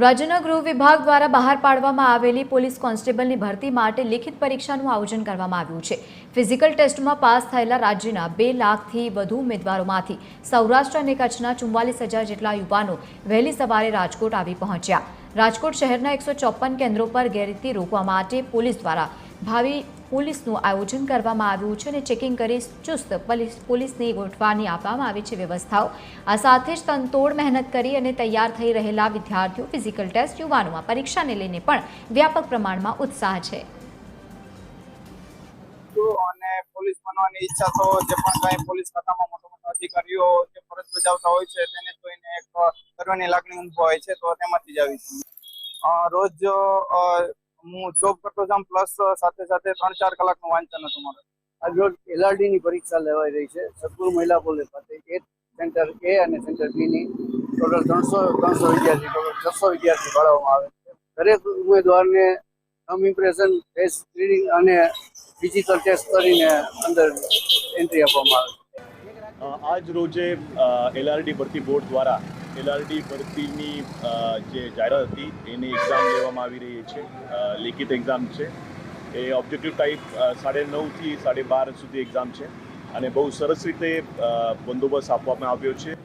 રાજ્યના ગૃહ વિભાગ દ્વારા બહાર પાડવામાં આવેલી પોલીસ કોન્સ્ટેબલની ભરતી માટે લિખિત પરીક્ષાનું આયોજન કરવામાં આવ્યું છે। ફિઝિકલ ટેસ્ટમાં પાસ થયેલા રાજ્યના 2 લાખથી વધુ ઉમેદવારોમાંથી સૌરાષ્ટ્ર અને કચ્છના 44,000 જેટલા યુવાનો વહેલી સવારે રાજકોટ આવી પહોંચ્યા। રાજકોટ શહેરના 154 કેન્દ્રો પર ગેરરીતિ રોકવા માટે પોલીસ દ્વારા ભાવિ પોલીસનું આયોજન કરવામાં આવ્યું છે અને ચેકિંગ કરી ચુસ્ત પોલીસની ગોઠવણી આપવામાં આવી છે વ્યવસ્થાઓ। આ સાથે જ તનતોડ મહેનત કરી અને તૈયાર થઈ રહેલા વિદ્યાર્થીઓ ફિઝિકલ ટેસ્ટ યુવાનોમાં પરીક્ષાને લઈને પણ વ્યાપક પ્રમાણમાં ઉત્સાહ છે। અને પોલીસ બનવાની ઈચ્છા તો જે પણ કાંઈ પોલીસ ખાતામાં મોટા અધિકારીઓ જે ફરજ બજાવતા હોય છે તેને જોઈને એક ગર્વની લાગણી અનુભવાય છે, તો તેમાંથી જ આવી છે। રોજ હું જોબ કરતો જાઉં પ્લસ સાથે સાથે 3-4 કલાકનું વાંચન હતું મારે। આજ રોજ LRD ની પરીક્ષા લેવાઈ રહી છે સદગુરુ મહિલા કોલેજ ખાતે। એક સેન્ટર A અને સેન્ટર B ની ટોટલ 300 વિદ્યાર્થી, ટોટલ 600 વિદ્યાર્થી ભણાવવામાં આવે છે। દરેક ઉમેદવારને થંબ ઇમ્પ્રેશન, ફેસ રીડિંગ અને ફિઝિકલ ટેસ્ટ કરીને અંદર એન્ટ્રી આપવામાં આવે છે। આજ રોજે LRD ભરતી બોર્ડ દ્વારા LRD ભરતીની જે જાહેરાત હતી એની એક્ઝામ લેવામાં આવી રહી છે। લિખિત એક્ઝામ છે, એ ઓબ્જેક્ટિવ ટાઈપ 9:30 થી 12:30 સુધી એક્ઝામ છે અને બહુ સરસ રીતે બંદોબસ્ત આપવામાં આવ્યો છે।